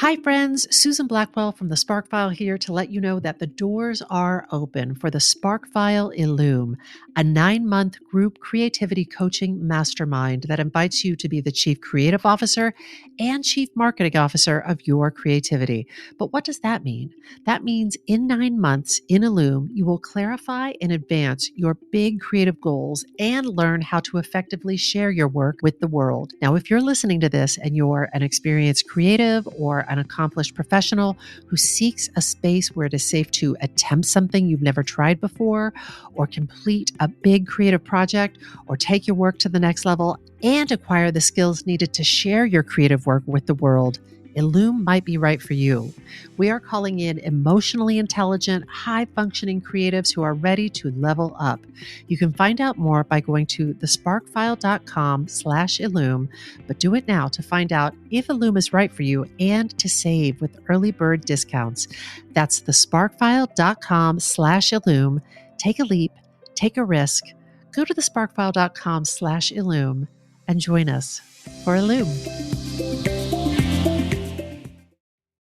Hi, friends. Susan Blackwell from the Spark File here to let you know that the doors are open for the Spark File Illume, a 9-month group creativity coaching mastermind that invites you to be the Chief Creative Officer and Chief Marketing Officer of your creativity. But what does that mean? That means in 9 months in Illume, you will clarify and advance your big creative goals and learn how to effectively share your work with the world. Now, if you're listening to this and you're an experienced creative or an accomplished professional who seeks a space where it is safe to attempt something you've never tried before, or complete a big creative project, or take your work to the next level and acquire the skills needed to share your creative work with the world, Illume might be right for you. We are calling in emotionally intelligent, high-functioning creatives who are ready to level up. You can find out more by going to thesparkfile.com/Illume, but do it now to find out if Illume is right for you and to save with early bird discounts. That's thesparkfile.com/Illume. Take a leap, take a risk. Go to thesparkfile.com/Illume and join us for Illume.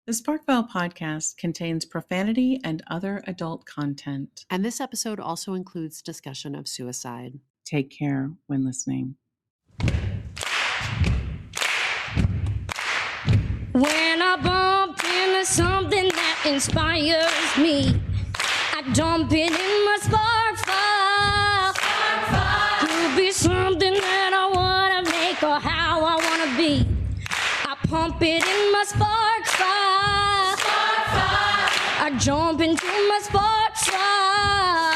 The Sparkville podcast contains profanity and other adult content. And this episode also includes discussion of suicide. Take care when listening. When I bump into something that inspires me, I dump it in my spark file. Could be something that I want to make or how I want to be. I pump it in my spark file. I jump into my spark file.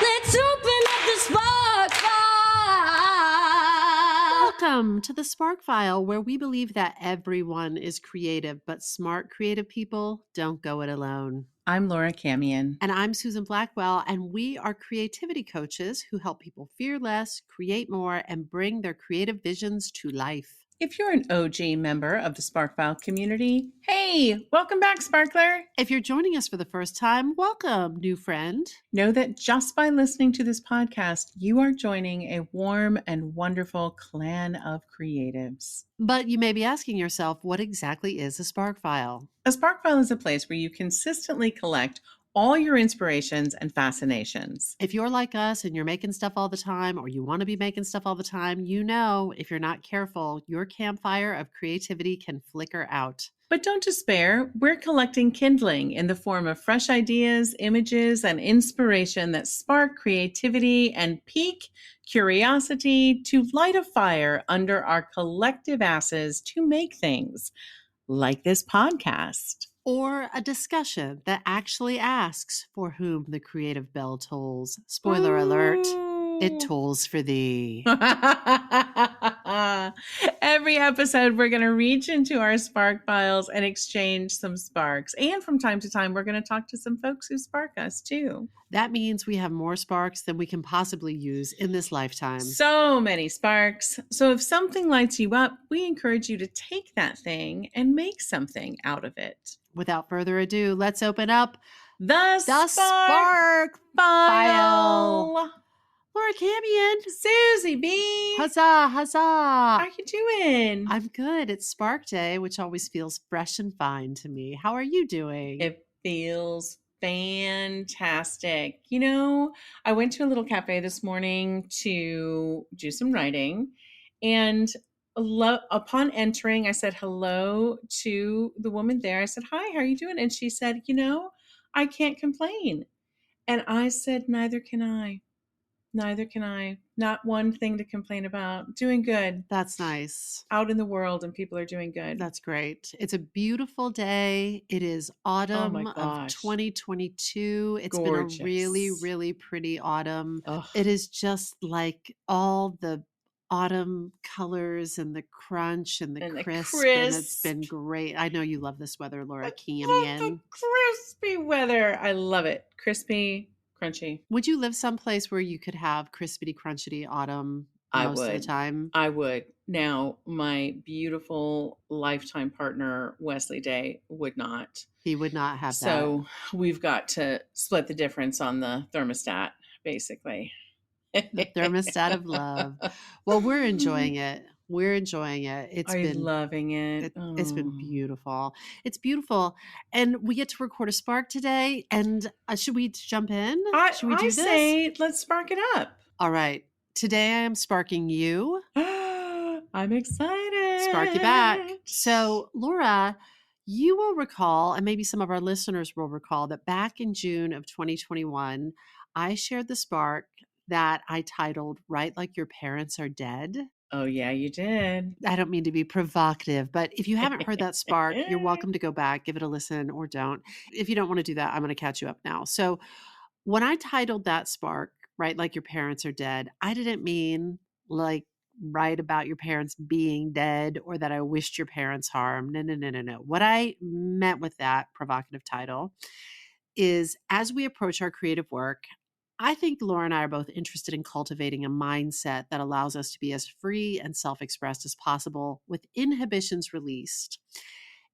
Let's open up the spark file. Welcome to the Spark File, where we believe that everyone is creative, but smart creative people don't go it alone. I'm Laura Camion. And I'm Susan Blackwell, and we are creativity coaches who help people fear less, create more, and bring their creative visions to life. If you're an OG member of the Sparkfile community, hey, welcome back, Sparkler. If you're joining us for the first time, welcome, new friend. Know that just by listening to this podcast, you are joining a warm and wonderful clan of creatives. But you may be asking yourself, what exactly is a Spark File? A Sparkfile is a place where you consistently collect all your inspirations and fascinations. If you're like us and you're making stuff all the time, or you want to be making stuff all the time, you know, if you're not careful, your campfire of creativity can flicker out. But don't despair. We're collecting kindling in the form of fresh ideas, images, and inspiration that spark creativity and pique curiosity to light a fire under our collective asses to make things like this podcast. Or a discussion that actually asks for whom the creative bell tolls. Spoiler alert, it tolls for thee. Every episode, we're going to reach into our spark files and exchange some sparks. And from time to time, we're going to talk to some folks who spark us too. That means we have more sparks than we can possibly use in this lifetime. So many sparks. So if something lights you up, we encourage you to take that thing and make something out of it. Without further ado, let's open up The Spark File. Laura Camion. Susie B. Huzzah, huzzah. How are you doing? I'm good. It's Spark Day, which always feels fresh and fine to me. How are you doing? It feels fantastic. You know, I went to a little cafe this morning to do some writing, and upon entering, I said hello to the woman there. I said, "Hi, how are you doing?" And she said, "You know, I can't complain." And I said, "Neither can I. Neither can I. Not one thing to complain about. Doing good. That's nice. Out in the world and people are doing good." That's great. It's a beautiful day. It is autumn of 2022. It's Gorgeous. Been a really, really pretty autumn. Ugh. It is just like all the autumn colors and the crunch and the crisp. And it's been great. I know you love this weather, Laura Camion. The crispy weather. I love it. Crispy, crunchy. Would you live someplace where you could have crispity, crunchity autumn most of the time? I would. Now, my beautiful lifetime partner, Wesley Day, would not. He would not have that. So we've got to split the difference on the thermostat, basically. The thermostat of love. Well, we're enjoying it. We're enjoying it. Are you loving it? It's been Oh. beautiful. It's beautiful. And we get to record a spark today. And should we jump in? Should we I do this? say let's spark it up. All right. Today I am sparking you. I'm excited. Spark you back. So, Laura, you will recall, and maybe some of our listeners will recall, that back in June of 2021, I shared the spark that I titled Write Like Your Parents Are Dead. Oh, yeah, you did. I don't mean to be provocative, but if you haven't heard that spark, you're welcome to go back, give it a listen, or don't. If you don't want to do that, I'm going to catch you up now. So when I titled that spark, Write Like Your Parents Are Dead, I didn't mean like write about your parents being dead or that I wished your parents harm. No. What I meant with that provocative title is, as we approach our creative work, I think Laura and I are both interested in cultivating a mindset that allows us to be as free and self-expressed as possible with inhibitions released.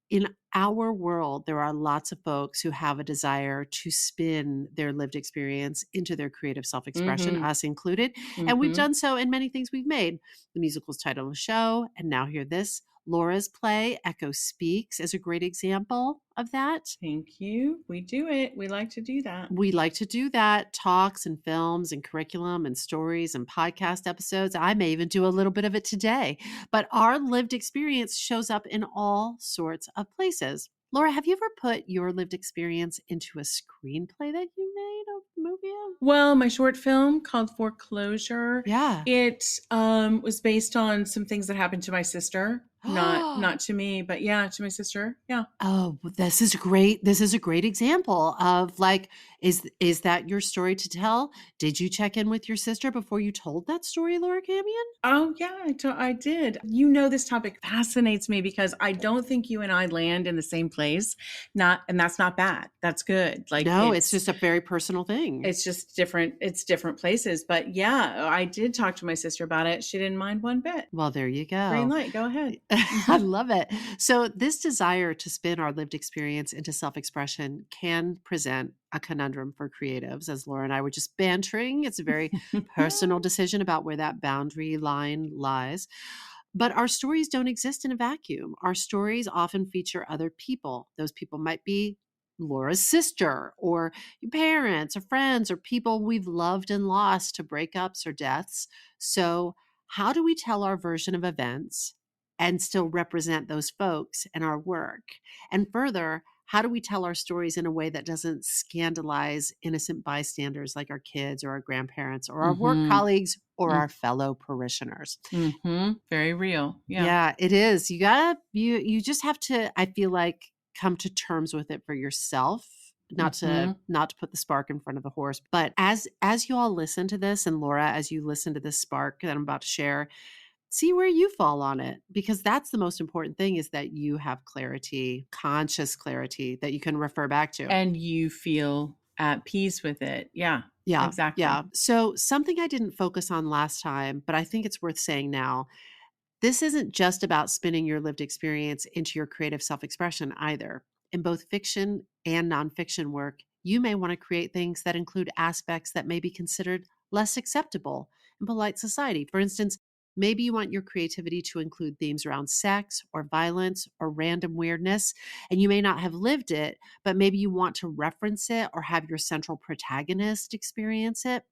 In our world, there are lots of folks who have a desire to spin their lived experience into their creative self-expression, us included. And we've done so in many things we've made. The musical's title of the show, and now hear this. Laura's play, Echo Speaks, is a great example of that. Thank you. We do it. We like to do that. We like to do that. Talks and films and curriculum and stories and podcast episodes. I may even do a little bit of it today. But our lived experience shows up in all sorts of places. Laura, have you ever put your lived experience into a screenplay that you made, a movie? Well, my short film called Foreclosure. Yeah. It was based on some things that happened to my sister. Not to me, but yeah, to my sister. Yeah. Oh, this is great. This is a great example of like, is that your story to tell? Did you check in with your sister before you told that story, Laura Camion? Oh, yeah, I did. You know, this topic fascinates me because I don't think you and I land in the same place. And that's not bad. That's good. Like, no, it's just a very personal thing. It's just different. It's different places. But yeah, I did talk to my sister about it. She didn't mind one bit. Well, there you go. Green light. Go ahead. I love it. So this desire to spin our lived experience into self-expression can present a conundrum for creatives, as Laura and I were just bantering. It's a very personal decision about where that boundary line lies. But our stories don't exist in a vacuum. Our stories often feature other people. Those people might be Laura's sister or your parents or friends or people we've loved and lost to breakups or deaths. So how do we tell our version of events and still represent those folks in our work? And further, how do we tell our stories in a way that doesn't scandalize innocent bystanders like our kids or our grandparents or our work colleagues or our fellow parishioners? Very real. Yeah, it is. You just have to, I feel like, come to terms with it for yourself. Not to put the spark in front of the horse. But as you all listen to this, and Laura, as you listen to this spark that I'm about to share, see where you fall on it, because that's the most important thing, is that you have clarity, conscious clarity that you can refer back to. And you feel at peace with it. Yeah. Yeah. Exactly. Yeah. So something I didn't focus on last time, but I think it's worth saying now, this isn't just about spinning your lived experience into your creative self-expression either. In both fiction and nonfiction work, you may want to create things that include aspects that may be considered less acceptable in polite society. For instance, maybe you want your creativity to include themes around sex or violence or random weirdness, and you may not have lived it, but maybe you want to reference it or have your central protagonist experience it.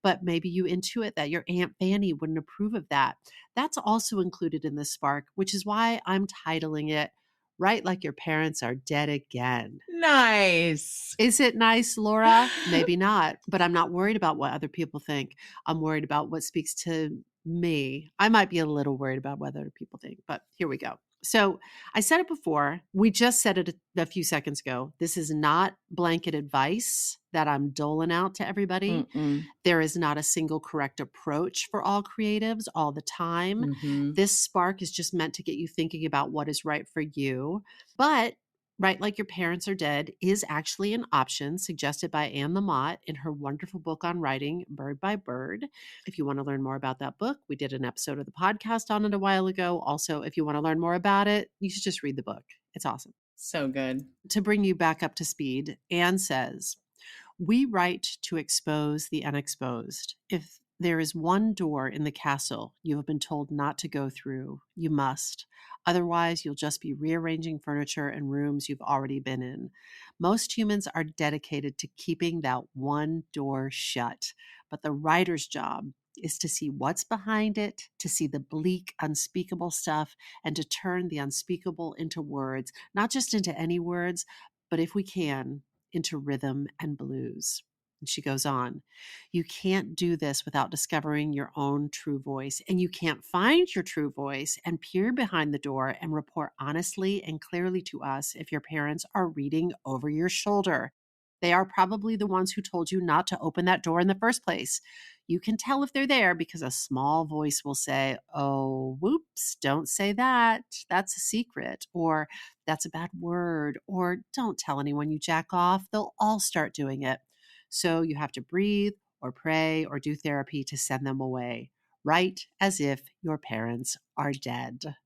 But maybe you intuit that your Aunt Fanny wouldn't approve of that. That's also included in this spark, which is why I'm titling it Write Like Your Parents Are Dead Again. Nice. Is it nice, Laura? Maybe not, but I'm not worried about what other people think. I'm worried about what speaks to me. I might be a little worried about what other people think, but here we go. So I said it before. We just said it a few seconds ago. This is not blanket advice that I'm doling out to everybody. There is not a single correct approach for all creatives all the time. This spark is just meant to get you thinking about what is right for you. But Write Like Your Parents Are Dead is actually an option suggested by Lamott in her wonderful book on writing, Bird by Bird. If you want to learn more about that book, we did an episode of the podcast on it a while ago. Also, if you want to learn more about it, you should just read the book. It's awesome. So good. To bring you back up to speed, Anne says, "We write to expose the unexposed. If There is one door in the castle you have been told not to go through. You must. Otherwise, you'll just be rearranging furniture and rooms you've already been in. Most humans are dedicated to keeping that one door shut, but the writer's job is to see what's behind it, to see the bleak, unspeakable stuff, and to turn the unspeakable into words, not just into any words, but if we can, into rhythm and blues. And she goes on, you can't do this without discovering your own true voice. And you can't find your true voice and peer behind the door and report honestly and clearly to us if your parents are reading over your shoulder. They are probably the ones who told you not to open that door in the first place. You can tell if they're there because a small voice will say, oh, whoops, don't say that. That's a secret. Or that's a bad word. Or don't tell anyone you jack off. They'll all start doing it. So you have to breathe or pray or do therapy to send them away, right as if your parents are dead.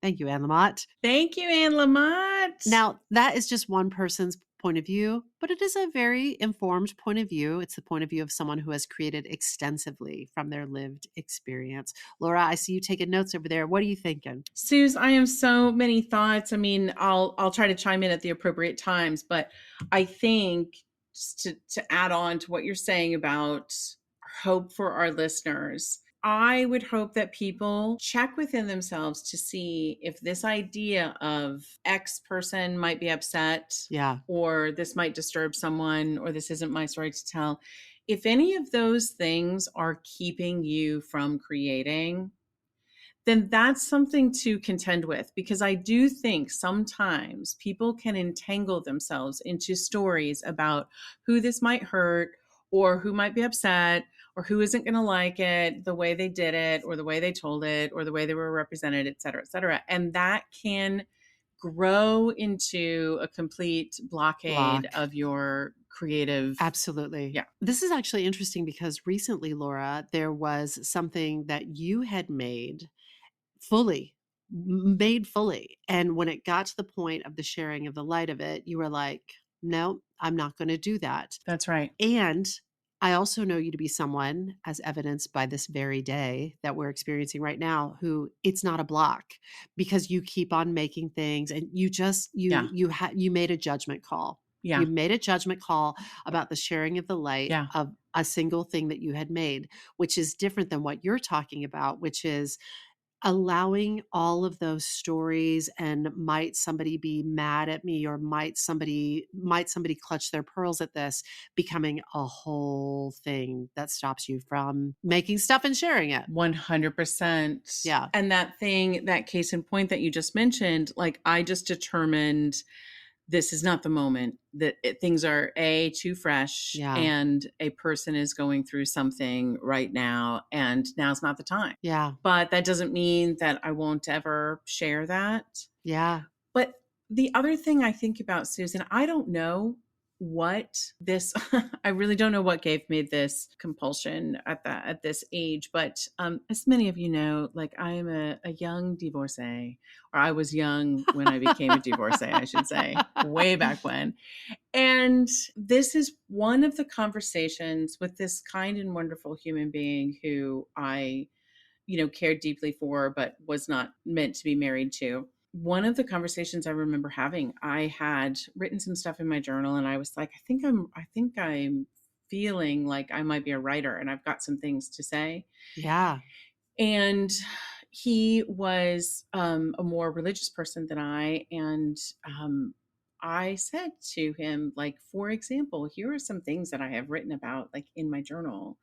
Thank you, Anne Lamott. Thank you, Anne Lamott. Now, that is just one person's point of view, but it is a very informed point of view. It's the point of view of someone who has created extensively from their lived experience. Laura, I see you taking notes over there. What are you thinking? Suze, I have so many thoughts. I mean, I'll try to chime in at the appropriate times, but I think just to add on to what you're saying about hope for our listeners, I would hope that people check within themselves to see if this idea of X person might be upset, or this might disturb someone, or this isn't my story to tell. If any of those things are keeping you from creating, then that's something to contend with, because I do think sometimes people can entangle themselves into stories about who this might hurt or who might be upset or who isn't going to like it, the way they did it or the way they told it or the way they were represented, et cetera, et cetera. And that can grow into a complete blockade of your creative. Absolutely. Yeah. This is actually interesting because recently, Laura, there was something that you had made fully. And when it got to the point of the sharing of the light of it, you were like, no, I'm not going to do that. That's right. And I also know you to be someone, as evidenced by this very day that we're experiencing right now, who it's not a block because you keep on making things and you just, you made a judgment call. Yeah. You made a judgment call about the sharing of the light of a single thing that you had made, which is different than what you're talking about, which is allowing all of those stories and might somebody be mad at me or might somebody clutch their pearls at this becoming a whole thing that stops you from making stuff and sharing it. 100%. Yeah. And that case in point that you just mentioned, like I just determined this is not the moment, that things are too fresh and a person is going through something right now and now's not the time. Yeah. But that doesn't mean that I won't ever share that. Yeah. But the other thing I think about, Susan, I don't know what this, I really don't know what gave me this compulsion at this age. But as many of you know, like I am a young divorcee, or I was young when I became a divorcee, I should say, way back when. And this is one of the conversations with this kind and wonderful human being who I, cared deeply for, but was not meant to be married to. One of the conversations I remember having, I had written some stuff in my journal and I was like, I think I'm feeling like I might be a writer and I've got some things to say. Yeah. And he was a more religious person than I. And I said to him, like, for example, here are some things that I have written about, like in my journal.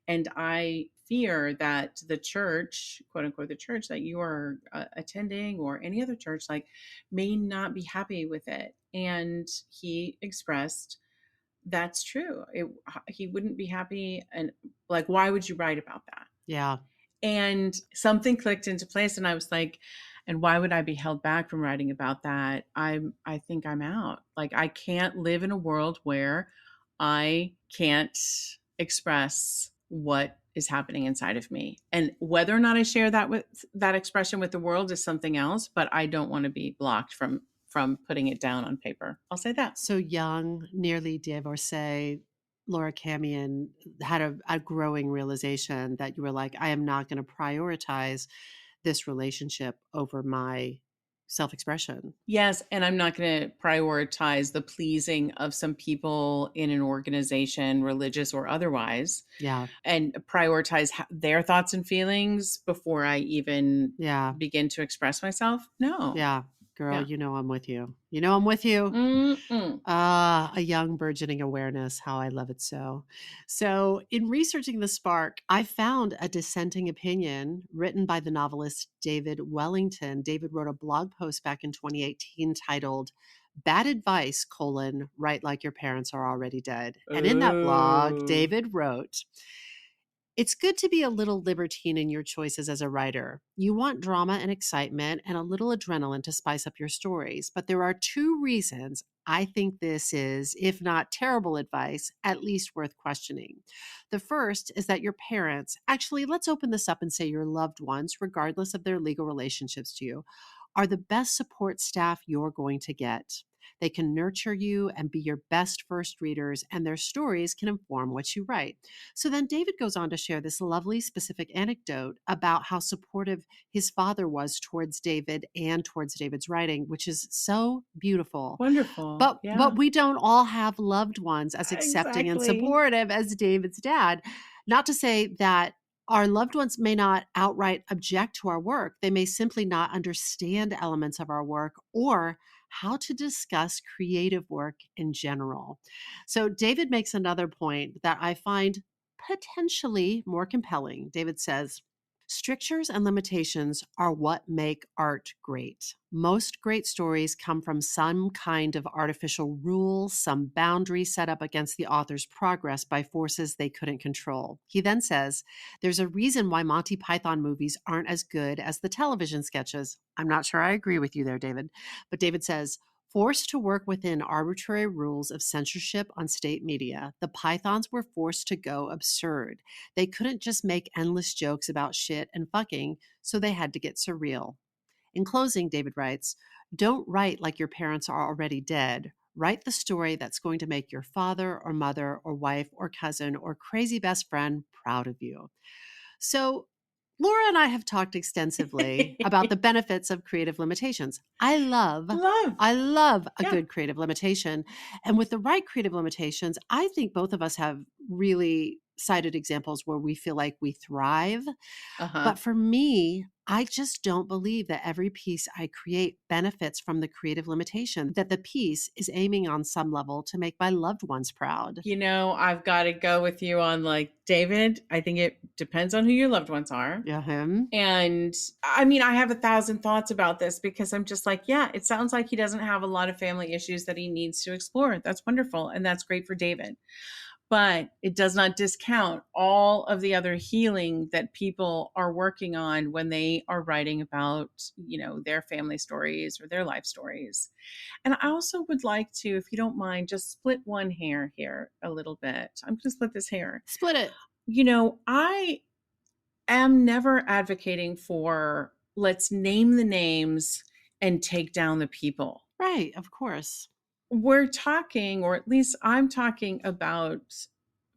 And I fear that the church, quote unquote, the church that you are attending or any other church, like may not be happy with it. And he expressed, that's true. He wouldn't be happy. And like, why would you write about that? Yeah. And something clicked into place. And I was like, and why would I be held back from writing about that? I think I'm out. Like, I can't live in a world where I can't express what is happening inside of me. And whether or not I share that expression with the world is something else, but I don't want to be blocked from putting it down on paper. I'll say that. So young, nearly divorcee, Laura Camion had a growing realization that you were like, I am not going to prioritize this relationship over my self-expression. Yes, and I'm not going to prioritize the pleasing of some people in an organization, religious or otherwise, Yeah. and prioritize their thoughts and feelings before I even Yeah. begin to express myself. No. Yeah. Girl, Yeah. you know I'm with you. You know I'm with you. Mm-mm. A young burgeoning awareness, how I love it so. So, in researching the spark, I found a dissenting opinion written by the novelist David Wellington. David wrote a blog post back in 2018 titled Bad Advice, Write Like Your Parents Are Already Dead. And in that blog, Ooh. David wrote, it's good to be a little libertine in your choices as a writer. You want drama and excitement and a little adrenaline to spice up your stories. But there are two reasons I think this is, if not terrible advice, at least worth questioning. The first is that your parents, actually, let's open this up and say your loved ones, regardless of their legal relationships to you, are the best support staff you're going to get. They can nurture you and be your best first readers, and their stories can inform what you write. So then David goes on to share this lovely specific anecdote about how supportive his father was towards David and towards David's writing, which is so beautiful. Wonderful. But Yeah. we don't all have loved ones as accepting and Exactly. supportive as David's dad. Not to say that our loved ones may not outright object to our work. They may simply not understand elements of our work or how to discuss creative work in general. So David makes another point that I find potentially more compelling. David says, strictures and limitations are what make art great. Most great stories come from some kind of artificial rule, some boundary set up against the author's progress by forces they couldn't control. He then says, there's a reason why Monty Python movies aren't as good as the television sketches. I'm not sure I agree with you there, David. But David says, forced to work within arbitrary rules of censorship on state media, the Pythons were forced to go absurd. They couldn't just make endless jokes about shit and fucking, so they had to get surreal. In closing, David writes, don't write like your parents are already dead. Write the story that's going to make your father or mother or wife or cousin or crazy best friend proud of you. So Laura and I have talked extensively about the benefits of creative limitations. I love a Yeah. good creative limitation. And with the right creative limitations, I think both of us have really cited examples where we feel like we thrive. Uh-huh. But for me, I just don't believe that every piece I create benefits from the creative limitation, that the piece is aiming on some level to make my loved ones proud. You know, I've got to go with you on like David. I think it depends on who your loved ones are. Yeah, him. And I mean, I have 1,000 thoughts about this because I'm just like, yeah, it sounds like he doesn't have a lot of family issues that he needs to explore. That's wonderful. And that's great for David. But it does not discount all of the other healing that people are working on when they are writing about, you know, their family stories or their life stories. And I also would like to, if you don't mind, just split one hair here a little bit. I'm going to split this hair. Split it. You know, I am never advocating for let's name the names and take down the people. Right, of course. We're talking, or at least I'm talking about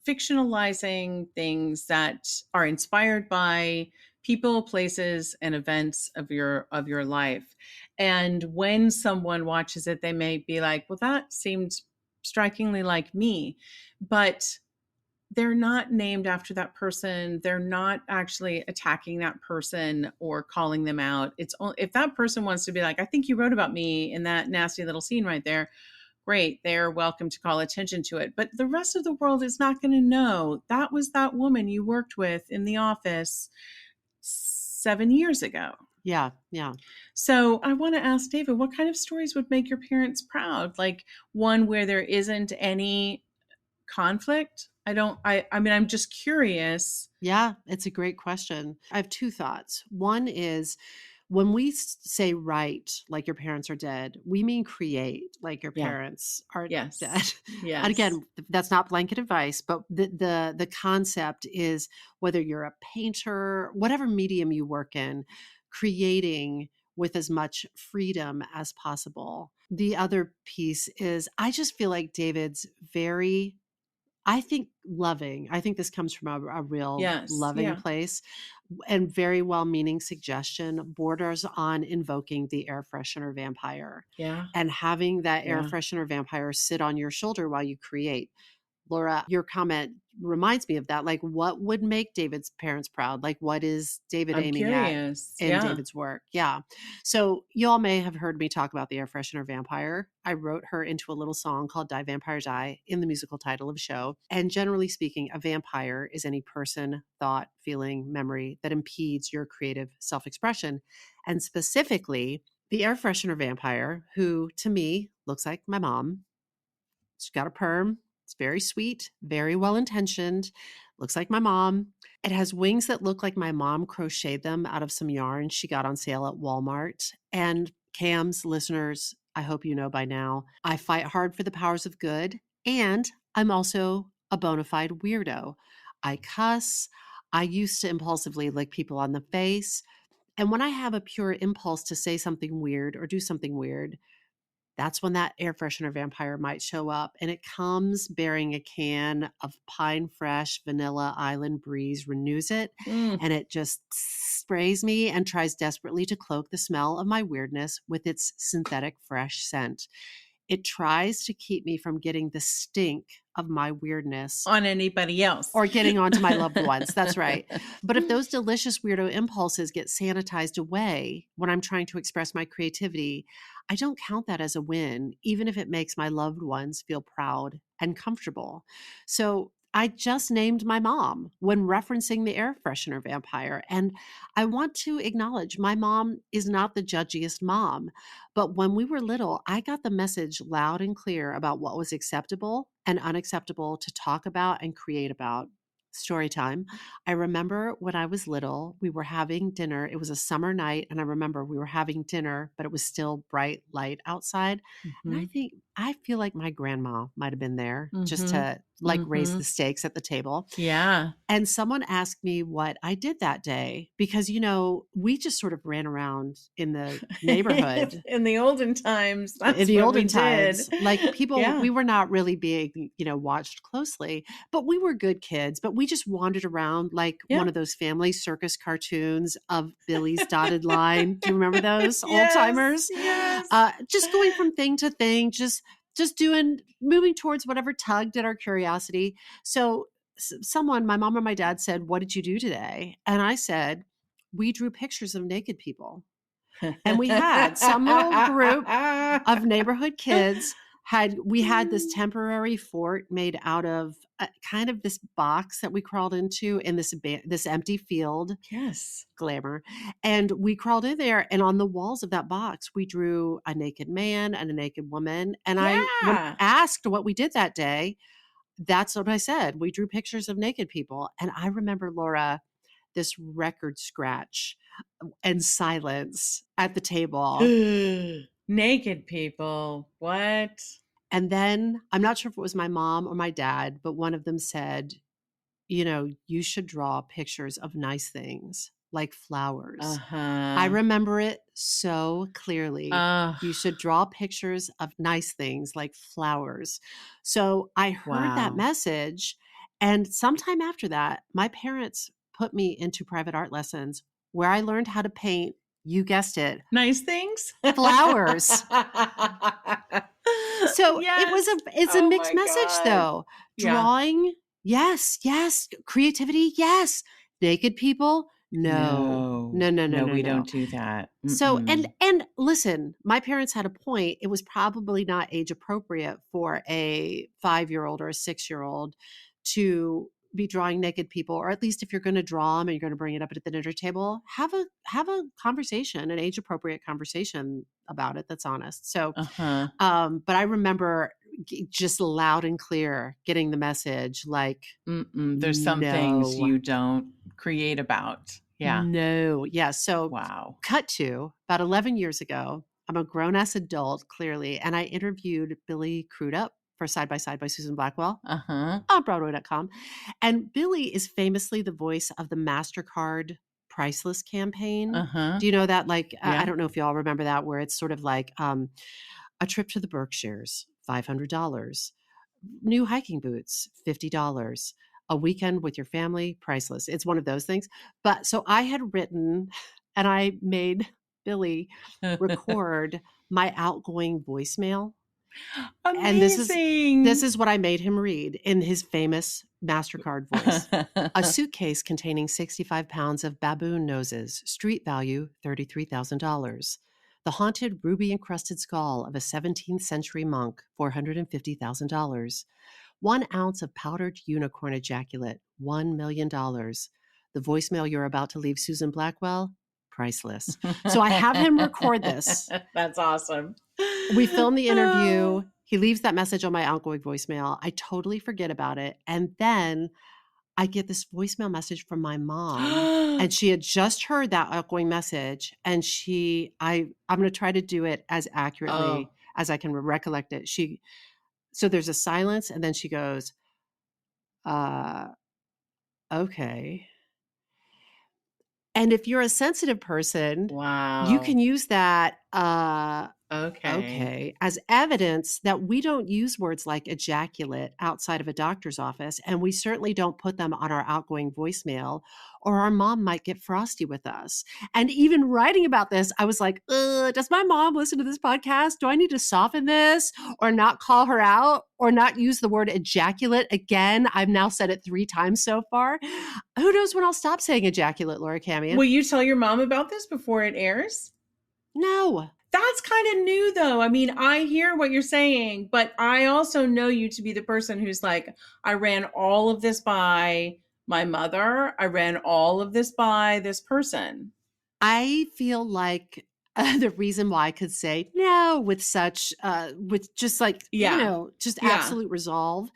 fictionalizing things that are inspired by people, places, and events of your life. And when someone watches it, they may be like, well, that seemed strikingly like me. But they're not named after that person. They're not actually attacking that person or calling them out. It's only, if that person wants to be like, I think you wrote about me in that nasty little scene right there, great, they're welcome to call attention to it. But the rest of the world is not going to know that was that woman you worked with in the office 7 years ago. Yeah, yeah. So I want to ask David, what kind of stories would make your parents proud? Like one where there isn't any conflict? I mean, I'm just curious. Yeah, it's a great question. I have two thoughts. One is when we say write like your parents are dead, we mean create like your parents are Yes. dead. Yes. And again, that's not blanket advice, but the concept is whether you're a painter, whatever medium you work in, creating with as much freedom as possible. The other piece is I just feel like David's very I think loving. I think this comes from a real Yes, loving yeah. place, and very well-meaning suggestion borders on invoking the air freshener vampire Yeah. and having that air Yeah. freshener vampire sit on your shoulder while you create. Laura, your comment reminds me of that. Like, what would make David's parents proud? Like, what is David I'm aiming at curious. in Yeah. David's work? Yeah. So, you all may have heard me talk about the air freshener vampire. I wrote her into a little song called Die Vampire Die in the musical title of the show. And generally speaking, a vampire is any person, thought, feeling, memory that impedes your creative self expression. And specifically, the air freshener vampire, who to me looks like my mom. She's got a perm. It's very sweet, very well intentioned. Looks like my mom. It has wings that look like my mom crocheted them out of some yarn she got on sale at Walmart. And Cam's listeners, I hope you know by now, I fight hard for the powers of good. And I'm also a bona fide weirdo. I cuss. I used to impulsively lick people on the face. And when I have a pure impulse to say something weird or do something weird, that's when that air freshener vampire might show up. And it comes bearing a can of Pine Fresh Vanilla Island Breeze Renews It. And it just sprays me and tries desperately to cloak the smell of my weirdness with its synthetic fresh scent. It tries to keep me from getting the stink of my weirdness On anybody else. or getting onto my loved ones. That's right. But if those delicious weirdo impulses get sanitized away when I'm trying to express my creativity, I don't count that as a win, even if it makes my loved ones feel proud and comfortable. So I just named my mom when referencing the air freshener vampire. And I want to acknowledge my mom is not the judgiest mom. But when we were little, I got the message loud and clear about what was acceptable and unacceptable to talk about and create about. Story time. I remember when I was little, we were having dinner. It was a summer night, and I remember we were having dinner, but it was still bright light outside. And I feel like my grandma might have been there just to like raise the stakes at the table. Yeah. And someone asked me what I did that day because, you know, we just sort of ran around in the neighborhood. In the olden times. That's In the what olden we times, did. like people, Yeah. we were not really being, you know, watched closely, but we were good kids. But we just wandered around like Yeah. one of those family circus cartoons of Billy's Dotted Line. Do you remember those Yes, old timers? yes. Just going from thing to thing, just moving towards whatever tugged at our curiosity. So someone, my mom or my dad said, "What did you do today?" And I said, "We drew pictures of naked people." And we had some little group of neighborhood kids we had this temporary fort made out of kind of this box that we crawled into in this empty field. Yes. Glamour. And we crawled in there, and on the walls of that box, we drew a naked man and a naked woman. And I, when Yeah. asked what we did that day, that's what I said. We drew pictures of naked people. And I remember, Laura, this record scratch and silence at the table. Naked people. What? And then I'm not sure if it was my mom or my dad, but one of them said, you know, you should draw pictures of nice things like flowers. I remember it so clearly. You should draw pictures of nice things like flowers. So I heard that Wow. message. And sometime after that, my parents put me into private art lessons where I learned how to paint, you guessed it, Nice things. flowers. So Yes. it's a Oh mixed my message God. though. Yeah. Drawing, yes. Creativity, yes. Naked people, no. We don't do that. So Mm-mm. and listen, my parents had a point. It was probably not age appropriate for a 5-year-old or a 6-year-old to be drawing naked people, or at least if you're going to draw them and you're going to bring it up at the dinner table, have a conversation, an age appropriate conversation about it that's honest. So, but I remember just loud and clear getting the message like, there's some things you don't create about. Yeah. No. Yeah. So Wow. cut to about 11 years ago, I'm a grown-ass adult, clearly, and I interviewed Billy Crudup for Side by Side by Susan Blackwell on Broadway.com. And Billy is famously the voice of the MasterCard Priceless campaign. Do you know that? Like, I don't know if you all remember that, where it's sort of like a trip to the Berkshires, $500. New hiking boots, $50. A weekend with your family, priceless. It's one of those things. But so I had written and I made Billy record my outgoing voicemail. And this Amazing. is what I made him read in his famous MasterCard voice. A suitcase containing 65 pounds of baboon noses, street value $33,000. The haunted ruby-encrusted skull of a 17th century monk, $450,000. 1 ounce of powdered unicorn ejaculate, $1 million. The voicemail you're about to leave Susan Blackwell, priceless. So I have him record this. That's awesome. We film the interview. He leaves that message on my outgoing voicemail. I totally forget about it. And then I get this voicemail message from my mom. And she had just heard that outgoing message. And I'm going to try to do it as accurately as I can recollect it. So there's a silence, and then she goes, okay. And if you're a sensitive person, wow, you can use that okay as evidence that we don't use words like ejaculate outside of a doctor's office, and we certainly don't put them on our outgoing voicemail, or our mom might get frosty with us. And even writing about this, I was like, does my mom listen to this podcast? Do I need to soften this or not call her out or not use the word ejaculate again? I've now said it 3 times so far. Who knows when I'll stop saying ejaculate, Laura Camion? Will you tell your mom about this before it airs? No. That's kind of new, though. I mean, I hear what you're saying, but I also know you to be the person who's like, I ran all of this by my mother. I ran all of this by this person. I feel like the reason why I could say no with such, with just like, just absolute resolve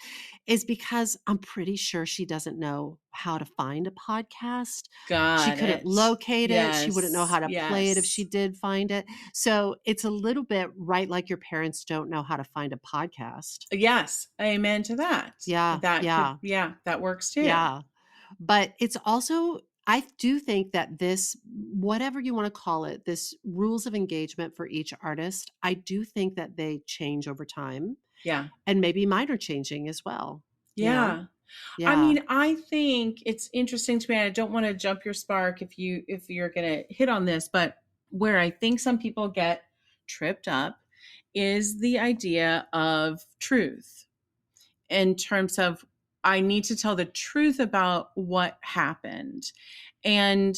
is because I'm pretty sure she doesn't know how to find a podcast. She couldn't locate it. She wouldn't know how to play it if she did find it. So it's a little bit right like your parents don't know how to find a podcast. Yes. Amen to that. Yeah. That works too. Yeah. But it's also, I do think that this, whatever you want to call it, this rules of engagement for each artist, I do think that they change over time. Yeah. And maybe mine are changing as well. Yeah. Yeah. I mean, I think it's interesting to me. I don't want to jump your spark if you're going to hit on this, but where I think some people get tripped up is the idea of truth in terms of I need to tell the truth about what happened and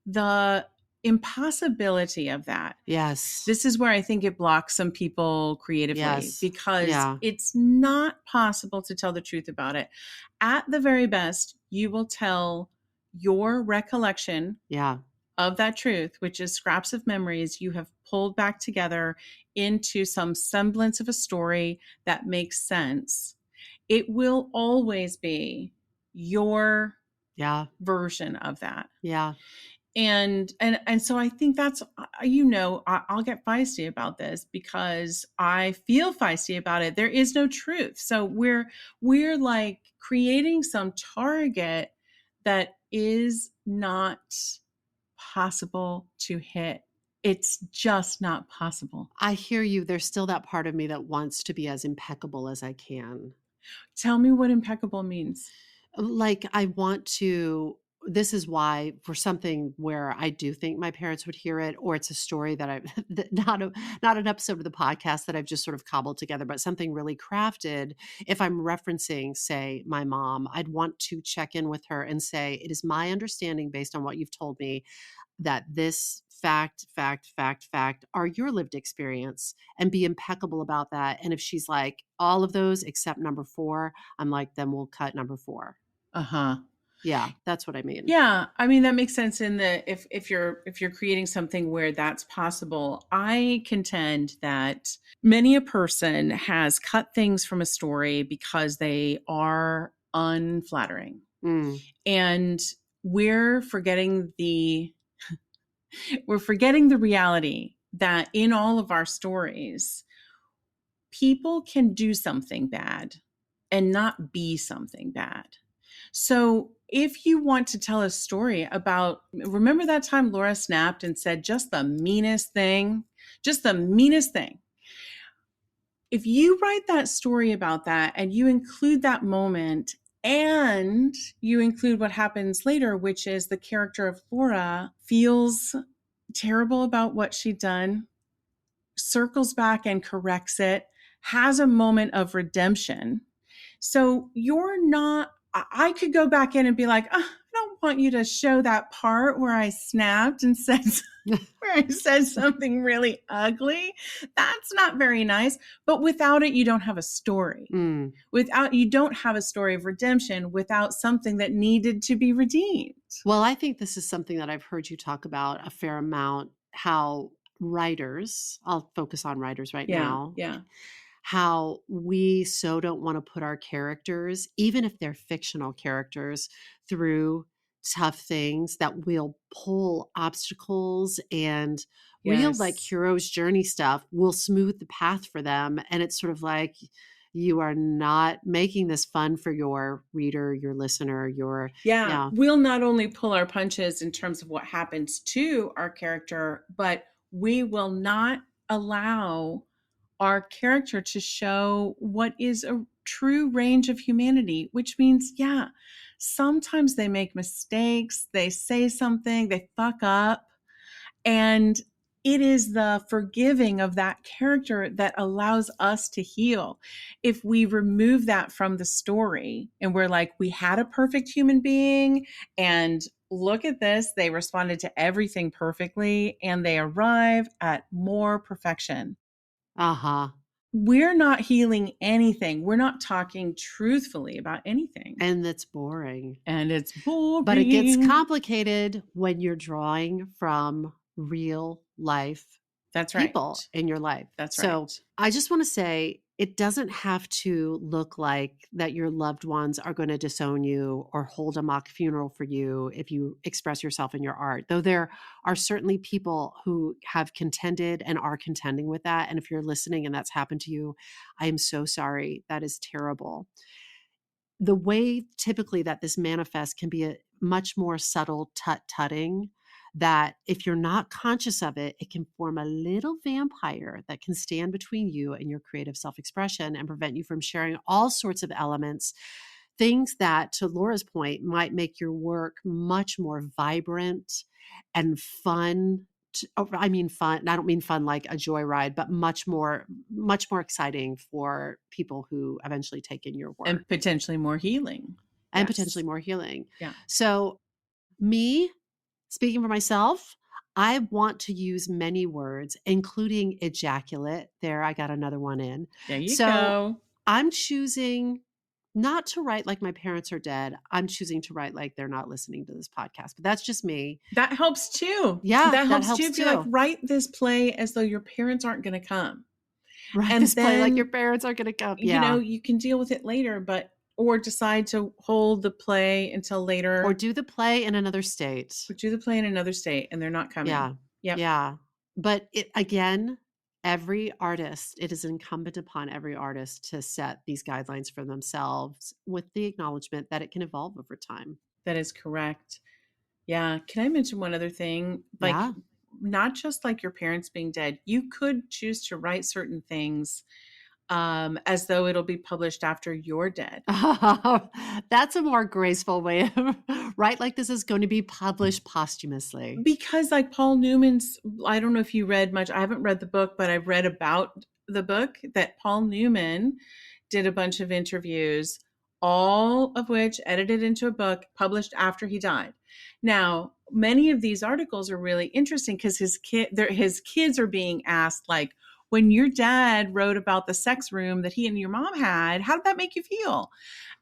the impossibility of that. Yes. This is where I think it blocks some people creatively because it's not possible to tell the truth about it. At the very best, you will tell your recollection of that truth, which is scraps of memories you have pulled back together into some semblance of a story that makes sense. It will always be your version of that. Yeah. And so I think that's, I'll get feisty about this because I feel feisty about it. There is no truth. So we're like creating some target that is not possible to hit. It's just not possible. I hear you. There's still that part of me that wants to be as impeccable as I can. Tell me what impeccable means. Like I want to, this is why for something where I do think my parents would hear it, or it's a story that not an episode of the podcast that I've just sort of cobbled together, but something really crafted. If I'm referencing, say, my mom, I'd want to check in with her and say, it is my understanding based on what you've told me that this fact are your lived experience, and be impeccable about that. And if she's like, all of those except number 4, I'm like, then we'll cut number 4. Uh-huh. Yeah, that's what I mean. Yeah. I mean, that makes sense in the, if you're creating something where that's possible. I contend that many a person has cut things from a story because they are unflattering. And we're forgetting the reality that in all of our stories, people can do something bad and not be something bad. So if you want to tell a story about, remember that time Laura snapped and said just the meanest thing? if you write that story about that and you include that moment and you include what happens later, which is the character of Laura feels terrible about what she'd done, circles back and corrects it, has a moment of redemption. So you're not, I could go back in and be like, oh, I don't want you to show that part where I snapped and said, where I said something really ugly. That's not very nice. But without it, you don't have a story. You don't have a story of redemption without something that needed to be redeemed. Well, I think this is something that I've heard you talk about a fair amount, how writers, I'll focus on writers right now. Yeah. How we so don't want to put our characters, even if they're fictional characters, through tough things, that we'll pull obstacles and real like hero's journey stuff will smooth the path for them. And it's sort of like, you are not making this fun for your reader, your listener, We'll not only pull our punches in terms of what happens to our character, but we will not allow our character to show what is a true range of humanity, which means, sometimes they make mistakes, they say something, they fuck up, and it is the forgiving of that character that allows us to heal. If we remove that from the story and we're like, we had a perfect human being and look at this, they responded to everything perfectly and they arrive at more perfection. We're not healing anything. We're not talking truthfully about anything. And it's boring. But it gets complicated when you're drawing from real life people in your life. That's right. So I just want to say, it doesn't have to look like that your loved ones are going to disown you or hold a mock funeral for you if you express yourself in your art. Though there are certainly people who have contended and are contending with that. And if you're listening and that's happened to you, I am so sorry. That is terrible. The way typically that this manifests can be a much more subtle tut-tutting, that if you're not conscious of it, it can form a little vampire that can stand between you and your creative self-expression and prevent you from sharing all sorts of elements, things that, to Laura's point, might make your work much more vibrant and fun. I mean fun. I don't mean fun like a joyride, but much more exciting for people who eventually take in your work. And potentially more healing. Yeah. So me, speaking for myself, I want to use many words, including ejaculate. There, I got another one in. There you go. I'm choosing not to write like my parents are dead. I'm choosing to write like they're not listening to this podcast. But that's just me. That helps too. Yeah, that helps too. If you're like, write this play as though your parents aren't going to come. Write this play like your parents aren't going to come. Yeah. You can deal with it later, or decide to hold the play until later. Or do the play in another state. And they're not coming. Yeah. Yep. Yeah. But again, it is incumbent upon every artist to set these guidelines for themselves with the acknowledgement that it can evolve over time. That is correct. Yeah. Can I mention one other thing? Not just like your parents being dead. You could choose to write certain things as though it'll be published after you're dead. That's a more graceful way of right. Like this is going to be published posthumously. Because like Paul Newman's, I don't know if you read much. I haven't read the book, but I've read about the book that Paul Newman did a bunch of interviews, all of which edited into a book published after he died. Now, many of these articles are really interesting because his kids are being asked like, when your dad wrote about the sex room that he and your mom had, how did that make you feel?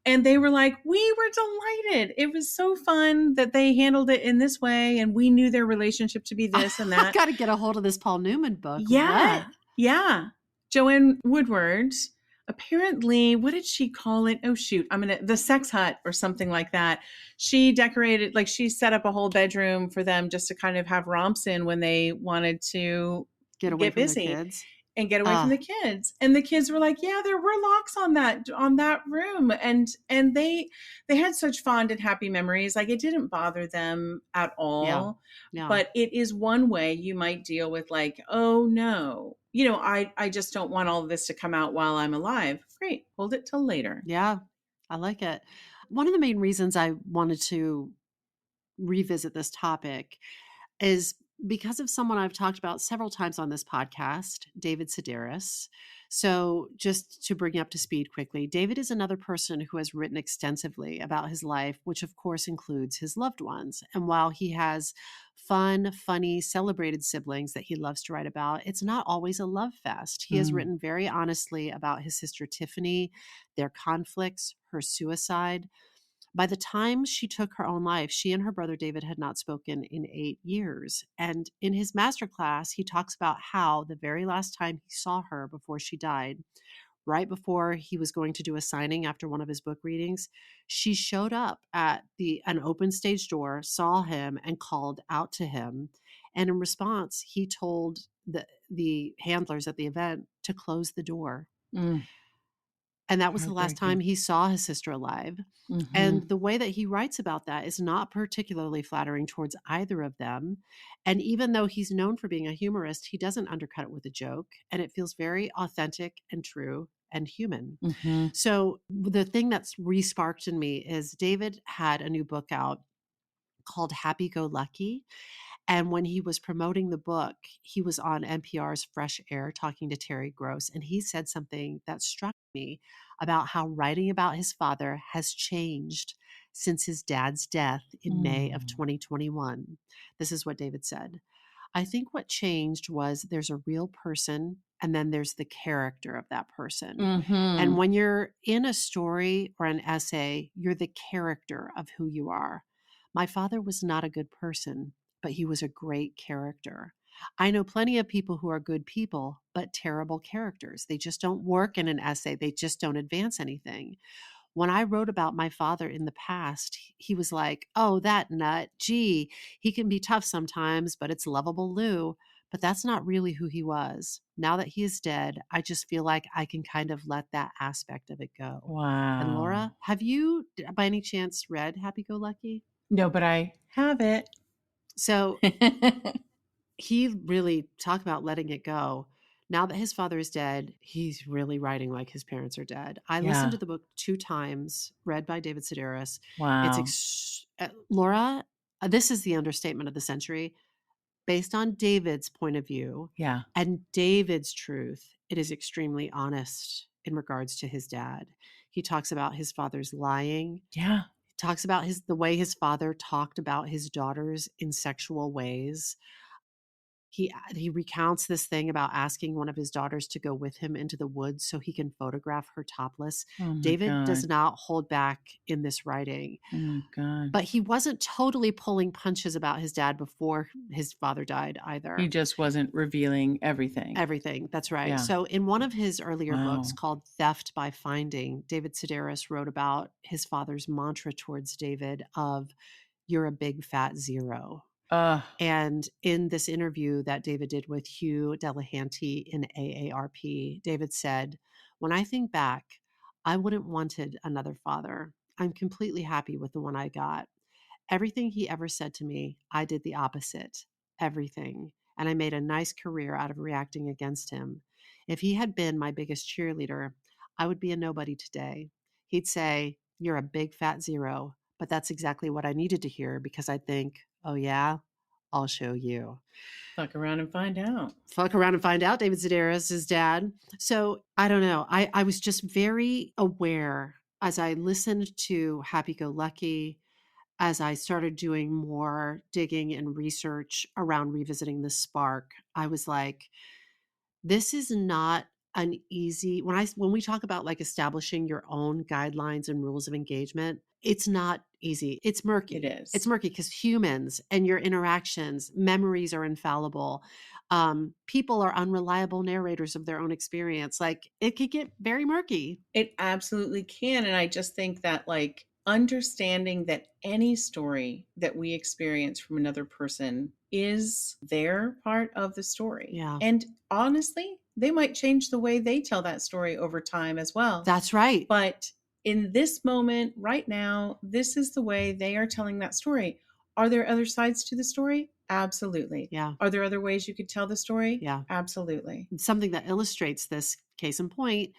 And they were like, we were delighted. It was so fun that they handled it in this way. And we knew their relationship to be this and that. I've got to get a hold of this Paul Newman book. Yeah. What? Yeah. Joanne Woodward, apparently, what did she call it? Oh, shoot. The Sex Hut or something like that. She decorated, she set up a whole bedroom for them just to kind of have romps in when they wanted to get away busy. From the kids. And get away from the kids. And the kids were like, yeah, there were locks on that room. And they had such fond and happy memories. Like it didn't bother them at all. Yeah. But it is one way you might deal with like, oh no, I just don't want all of this to come out while I'm alive. Great. Hold it till later. Yeah, I like it. One of the main reasons I wanted to revisit this topic is because of someone I've talked about several times on this podcast, David Sedaris. So, just to bring you up to speed quickly, David is another person who has written extensively about his life, which of course includes his loved ones. And while he has fun, funny, celebrated siblings that he loves to write about, it's not always a love fest. He has written very honestly about his sister Tiffany, their conflicts, her suicide. By the time she took her own life, she and her brother David had not spoken in 8 years. And in his masterclass, he talks about how the very last time he saw her before she died, right before he was going to do a signing after one of his book readings, she showed up at an open stage door, saw him, and called out to him. And in response, he told the handlers at the event to close the door. And that was the last time he saw his sister alive. And the way that he writes about that is not particularly flattering towards either of them. And even though he's known for being a humorist, he doesn't undercut it with a joke. And it feels very authentic and true and human. So the thing that's re-sparked in me is David had a new book out called Happy Go Lucky. And when he was promoting the book, he was on NPR's Fresh Air talking to Terry Gross. And he said something that struck me about how writing about his father has changed since his dad's death in May of 2021. This is what David said. I think what changed was there's a real person and then there's the character of that person. And when you're in a story or an essay, you're the character of who you are. My father was not a good person, but he was a great character. I know plenty of people who are good people, but terrible characters. They just don't work in an essay. They just don't advance anything. When I wrote about my father in the past, he was like, oh, that nut. Gee, he can be tough sometimes, but it's lovable Lou. But that's not really who he was. Now that he is dead, I just feel like I can kind of let that aspect of it go. Wow. And Laura, have you by any chance read Happy Go Lucky? No, but I have it. So he really talked about letting it go. Now that his father is dead, he's really writing like his parents are dead. I listened to the book 2 times, read by David Sedaris. Wow. Laura, this is the understatement of the century. Based on David's point of view and David's truth, it is extremely honest in regards to his dad. He talks about his father's lying. Yeah. He talks about the way his father talked about his daughters in sexual ways. He recounts this thing about asking one of his daughters to go with him into the woods so he can photograph her topless. David does not hold back in this writing. Oh my God. But he wasn't totally pulling punches about his dad before his father died either. He just wasn't revealing everything. Everything. That's right. Yeah. So in one of his earlier books called Theft by Finding, David Sedaris wrote about his father's mantra towards David of, you're a big fat zero. And in this interview that David did with Hugh Delahanty in AARP, David said, when I think back, I wouldn't wanted another father. I'm completely happy with the one I got. Everything he ever said to me, I did the opposite. Everything. And I made a nice career out of reacting against him. If he had been my biggest cheerleader, I would be a nobody today. He'd say, you're a big fat zero. But that's exactly what I needed to hear because I'd think, oh yeah, I'll show you. Fuck around and find out. Fuck around and find out, David Sedaris, his dad. So I don't know. I was just very aware as I listened to Happy Go Lucky, as I started doing more digging and research around revisiting the spark. I was like, this is not an easy, when we talk about like establishing your own guidelines and rules of engagement, it's not easy. It's murky. It is. It's murky because humans and your interactions, memories are infallible. People are unreliable narrators of their own experience. Like it could get very murky. It absolutely can. And I just think that like understanding that any story that we experience from another person is their part of the story. Yeah. And honestly, they might change the way they tell that story over time as well. That's right. But in this moment, right now, this is the way they are telling that story. Are there other sides to the story? Absolutely. Yeah. Are there other ways you could tell the story? Yeah. Absolutely. Something that illustrates this case in point,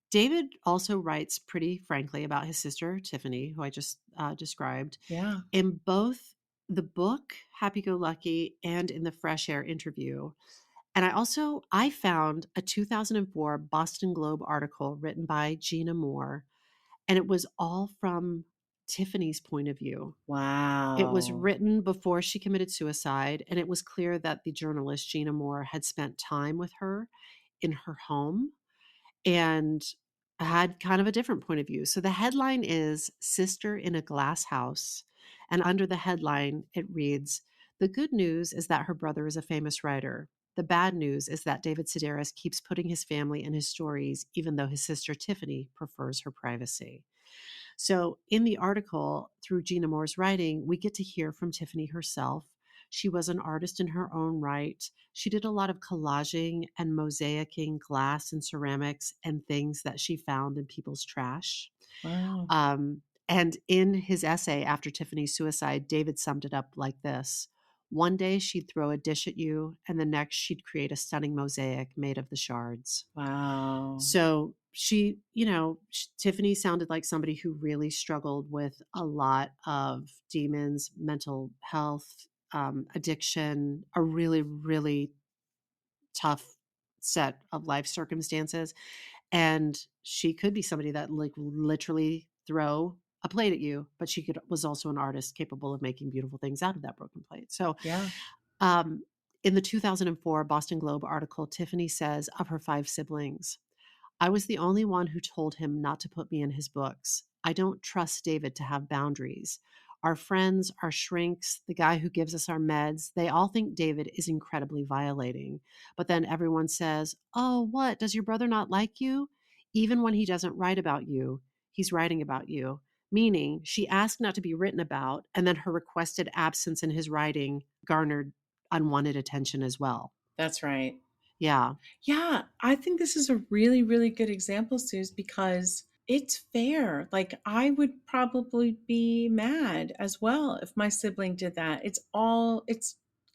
David also writes pretty frankly about his sister, Tiffany, who I just described, Yeah. in both the book, Happy Go Lucky, and in the Fresh Air interview. And I found a 2004 Boston Globe article written by Gina Moore, and it was all from Tiffany's point of view. Wow. It was written before she committed suicide, and it was clear that the journalist Gina Moore had spent time with her in her home and had kind of a different point of view. So the headline is Sister in a Glass House. And under the headline, it reads, "The good news is that her brother is a famous writer. The bad news is that David Sedaris keeps putting his family in his stories, even though his sister Tiffany prefers her privacy." So in the article, through Gina Moore's writing, we get to hear from Tiffany herself. She was an artist in her own right. She did a lot of collaging and mosaicing glass and ceramics and things that she found in people's trash. Wow. And in his essay after Tiffany's suicide, David summed it up like this: "One day she'd throw a dish at you, and the next she'd create a stunning mosaic made of the shards." Wow. So Tiffany sounded like somebody who really struggled with a lot of demons, mental health, addiction, a really, really tough set of life circumstances. And she could be somebody that like literally throw a plate at you, but was also an artist capable of making beautiful things out of that broken plate. So Yeah. in the 2004 Boston Globe article, Tiffany says of her 5 siblings, "I was the only one who told him not to put me in his books. I don't trust David to have boundaries. Our friends, our shrinks, the guy who gives us our meds, they all think David is incredibly violating. But then everyone says, 'Oh, what? Does your brother not like you?' Even when he doesn't write about you, he's writing about you." Meaning, she asked not to be written about, and then her requested absence in his writing garnered unwanted attention as well. That's right. Yeah. Yeah. I think this is a really, really good example, Suze, because it's fair. Like, I would probably be mad as well if my sibling did that. It's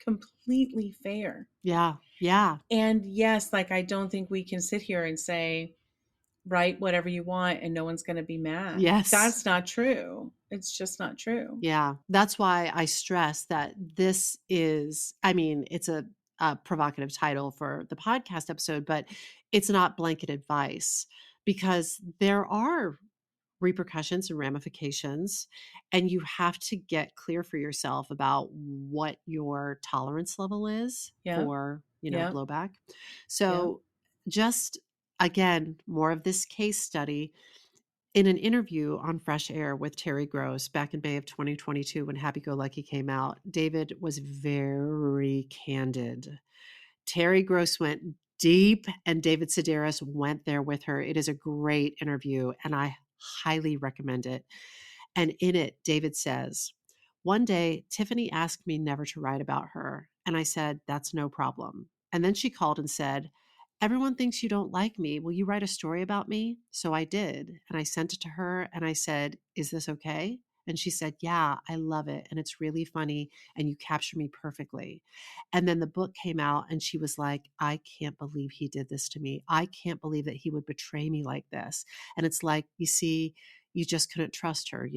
completely fair. Yeah. Yeah. And yes, like, I don't think we can sit here and say, write whatever you want and no one's going to be mad. Yes. That's not true. It's just not true. Yeah. That's why I stress that this is, I mean, it's a provocative title for the podcast episode, but it's not blanket advice because there are repercussions and ramifications, and you have to get clear for yourself about what your tolerance level is Yeah. for, Yeah. blowback. So just again, more of this case study. In an interview on Fresh Air with Terry Gross back in May of 2022, when Happy Go Lucky came out, David was very candid. Terry Gross went deep, and David Sedaris went there with her. It is a great interview, and I highly recommend it. And in it, David says, "One day, Tiffany asked me never to write about her, and I said, 'That's no problem.' And then she called and said, 'Everyone thinks you don't like me. Will you write a story about me?' So I did, and I sent it to her, and I said, 'Is this okay?' And she said, 'Yeah, I love it, and it's really funny, and you capture me perfectly.' And then the book came out, and she was like, 'I can't believe he did this to me. I can't believe that he would betray me like this.' And it's like, you see, you just couldn't trust her,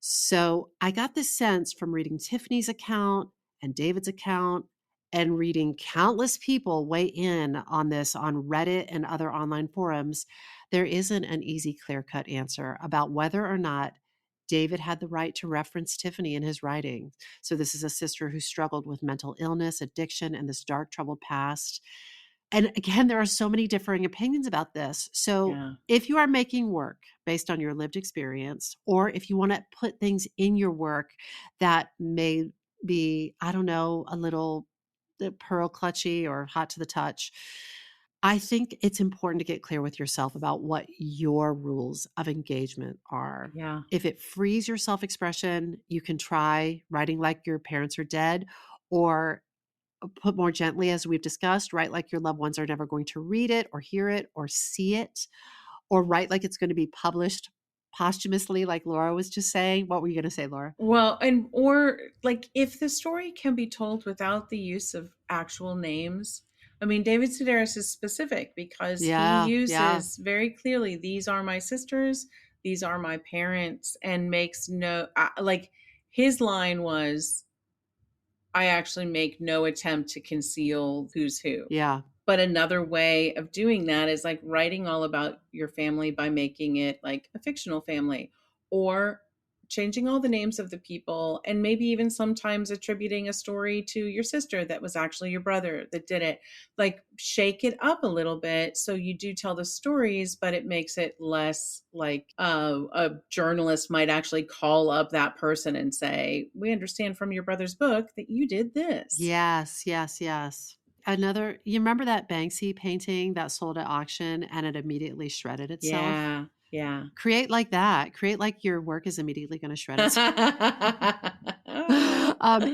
So I got this sense from reading Tiffany's account and David's account and reading countless people weigh in on this on Reddit and other online forums. There isn't an easy, clear-cut answer about whether or not David had the right to reference Tiffany in his writing. So this is a sister who struggled with mental illness, addiction, and this dark, troubled past. And again, there are so many differing opinions about this. So Yeah. if you are making work based on your lived experience, or if you want to put things in your work that may be, I don't know, a little pearl clutchy or hot to the touch, I think it's important to get clear with yourself about what your rules of engagement are. Yeah. If it frees your self-expression, you can try writing like your parents are dead, or put more gently, as we've discussed, write like your loved ones are never going to read it or hear it or see it, or write like it's going to be published posthumously, like Laura was just saying. What were you going to say, Laura? Well, and or like if the story can be told without the use of actual names. I mean, David Sedaris is specific because he Yeah, yeah, uses very clearly, these are my sisters, these are my parents, and makes no, like his line was, I actually make no attempt to conceal who's who. yeah, But another way of doing that is like writing all about your family by making it like a fictional family, or changing all the names of the people, and maybe even sometimes attributing a story to your sister that was actually your brother that did it. Like shake it up a little bit so you do tell the stories, but it makes it less like a journalist might actually call up that person and say, we understand from your brother's book that you did this. yes, yes, yes. You remember that Banksy painting that sold at auction and it immediately shredded itself? Yeah, yeah. Create like that. Create like your work is immediately going to shred itself.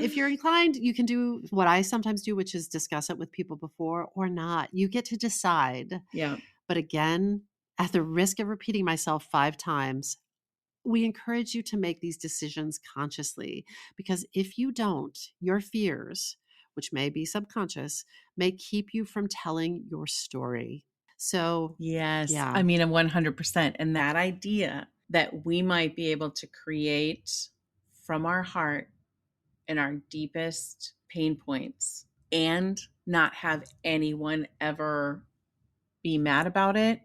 If you're inclined, you can do what I sometimes do, which is discuss it with people before or not. You get to decide. Yeah. But again, at the risk of repeating myself 5 times, we encourage you to make these decisions consciously, because if you don't, your fears, which may be subconscious, may keep you from telling your story. So, Yes. yeah. I mean, 100%. And that idea that we might be able to create from our heart and our deepest pain points and not have anyone ever be mad about it,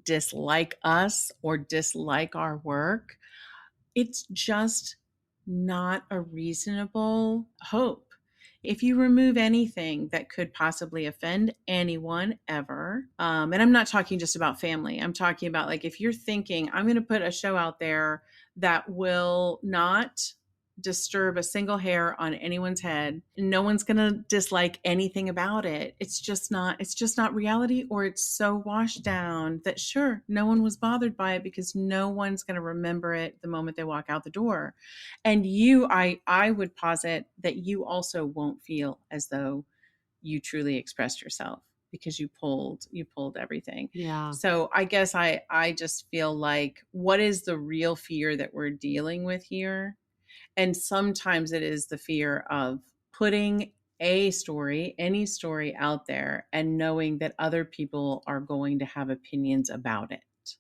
dislike us, or dislike our work, it's just not a reasonable hope. If you remove anything that could possibly offend anyone ever, and I'm not talking just about family, I'm talking about like if you're thinking, I'm going to put a show out there that will not disturb a single hair on anyone's head, no one's going to dislike anything about it, it's just not reality, or it's so washed down that sure, no one was bothered by it because no one's going to remember it the moment they walk out the door. And I would posit that you also won't feel as though you truly expressed yourself because you pulled everything. Yeah. So I guess I just feel like, what is the real fear that we're dealing with here? And sometimes it is the fear of putting any story out there and knowing that other people are going to have opinions about it.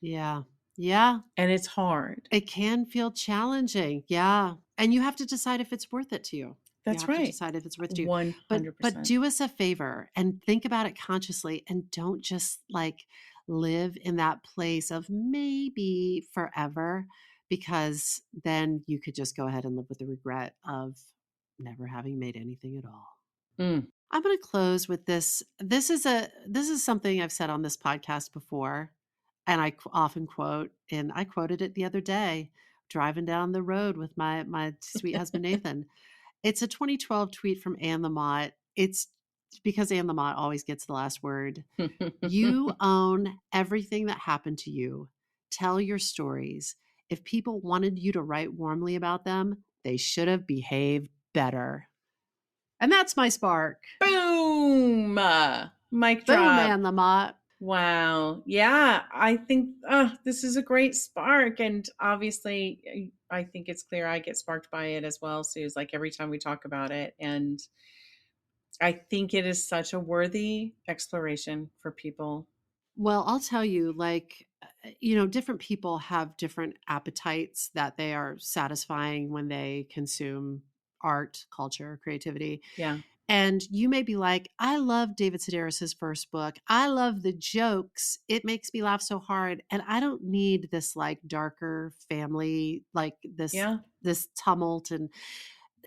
Yeah. Yeah. And it's hard. It can feel challenging. Yeah. And you have to decide if it's worth it to you. That's You have to right. decide if it's worth it to you. 100%. But do us a favor and think about it consciously, and don't just like live in that place of maybe forever, because then you could just go ahead and live with the regret of never having made anything at all. Mm. I'm going to close with this. This is something I've said on this podcast before, and I often quote, and I quoted it the other day driving down the road with my sweet husband Nathan. It's a 2012 tweet from Anne Lamott. It's because Anne Lamott always gets the last word. You own everything that happened to you. Tell your stories. If people wanted you to write warmly about them, they should have behaved better. And that's my spark. Boom! Mic Boom, drop. Anne Lamott. Wow. Yeah, I think this is a great spark. And obviously, I think it's clear I get sparked by it as well, Suze, like every time we talk about it. And I think it is such a worthy exploration for people. Well, I'll tell you, like, different people have different appetites that they are satisfying when they consume art, culture, creativity. Yeah. And you may be like, I love David Sedaris' first book. I love the jokes. It makes me laugh so hard. And I don't need this like darker family, like this tumult. And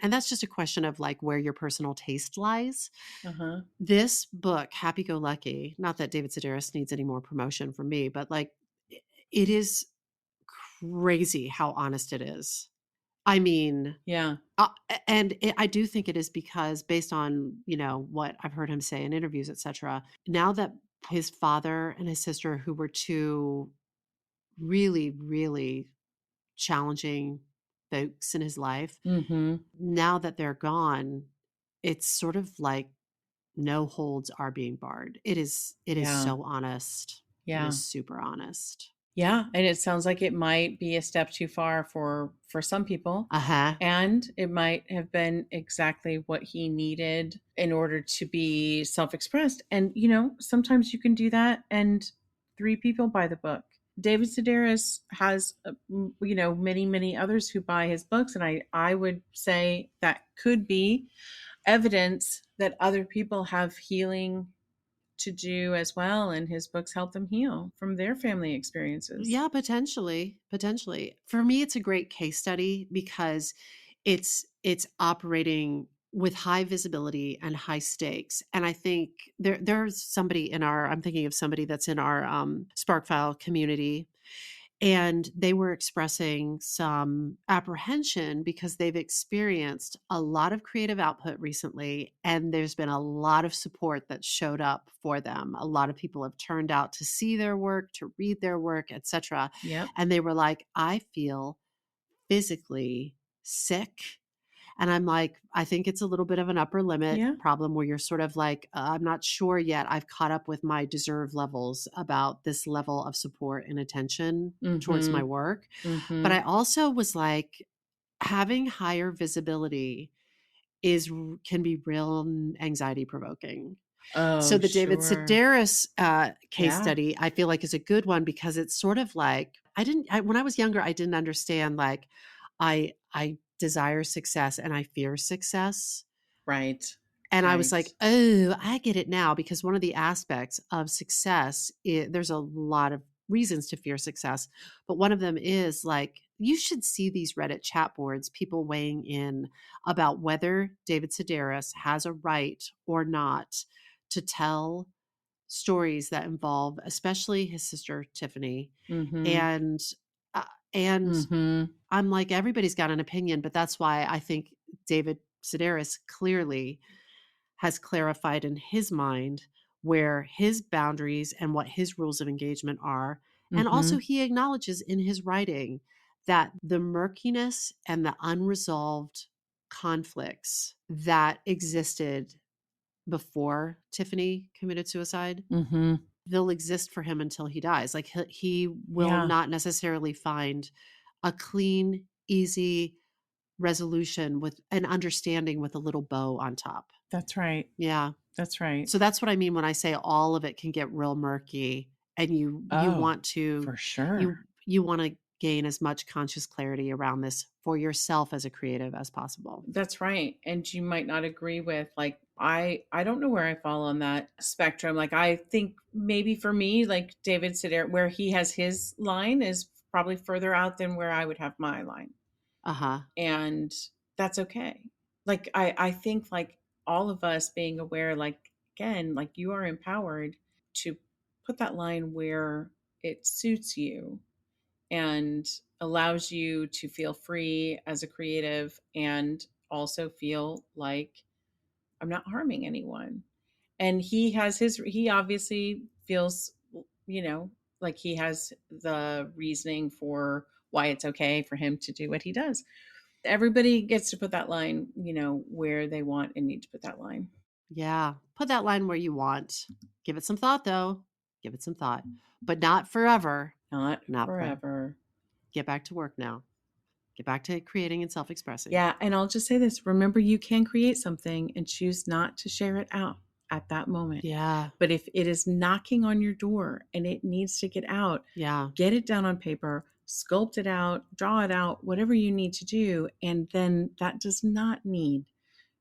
that's just a question of like where your personal taste lies. Uh-huh. This book, Happy Go Lucky, not that David Sedaris needs any more promotion from me, but like it is crazy how honest it is. I mean, yeah. I do think it is because based on, what I've heard him say in interviews, etc. Now that his father and his sister, who were two really, really challenging folks in his life, now that they're gone, it's sort of like no holds are being barred. It is so honest. Yeah. It is super honest. Yeah, and it sounds like it might be a step too far for some people. Uh-huh. And it might have been exactly what he needed in order to be self-expressed. And sometimes you can do that and three people buy the book. David Sedaris has many others who buy his books, and I would say that could be evidence that other people have healing to do as well, and his books help them heal from their family experiences. Yeah, potentially. Potentially. For me, it's a great case study because it's operating with high visibility and high stakes. And I think there's somebody I'm thinking of somebody that's in our Sparkfile community, and they were expressing some apprehension because they've experienced a lot of creative output recently, and there's been a lot of support that showed up for them. A lot of people have turned out to see their work, to read their work, etc. Yep. And they were like, I feel physically sick. And I'm like, I think it's a little bit of an upper limit Yeah. problem where you're sort of like, I'm not sure yet. I've caught up with my deserve levels about this level of support and attention towards my work. But I also was like, having higher visibility can be real anxiety provoking. So Oh, the David sure. Sedaris case Yeah. study, I feel like, is a good one because it's sort of like when I was younger, I didn't understand, like, I desire success and I fear success. Right. And I was Right. like, oh, I get it now, because one of the aspects of success, there's a lot of reasons to fear success, but one of them is, like, you should see these Reddit chat boards, people weighing in about whether David Sedaris has a right or not to tell stories that involve especially his sister Tiffany. And uh, and I'm like, everybody's got an opinion, but that's why I think David Sedaris clearly has clarified in his mind where his boundaries and what his rules of engagement are. And also, he acknowledges in his writing that the murkiness and the unresolved conflicts that existed before Tiffany committed suicide, they'll exist for him until he dies. Like, he will Yeah. not necessarily find a clean, easy resolution with an understanding with a little bow on top. That's right. Yeah. That's right. So that's what I mean when I say all of it can get real murky, and you want to, for sure. you want to gain as much conscious clarity around this for yourself as a creative as possible. That's right. And you might not agree with, like, I don't know where I fall on that spectrum. Like, I think maybe for me, like David Sedaris, where he has his line is probably further out than where I would have my line. Uh-huh. And that's okay. Like, I think, like, all of us being aware, like, again, like, you are empowered to put that line where it suits you and allows you to feel free as a creative, and also feel like I'm not harming anyone. And he obviously feels, like he has the reasoning for why it's okay for him to do what he does. Everybody gets to put that line, where they want and need to put that line. Yeah. Put that line where you want. Give it some thought, though. Give it some thought, but not forever. Not forever. forever. Get back to work now. Get back to creating and self-expressing. Yeah. And I'll just say this. Remember, you can create something and choose not to share it out at that moment. Yeah. But if it is knocking on your door and it needs to get out, Yeah. get it down on paper, sculpt it out, draw it out, whatever you need to do. And then that does not need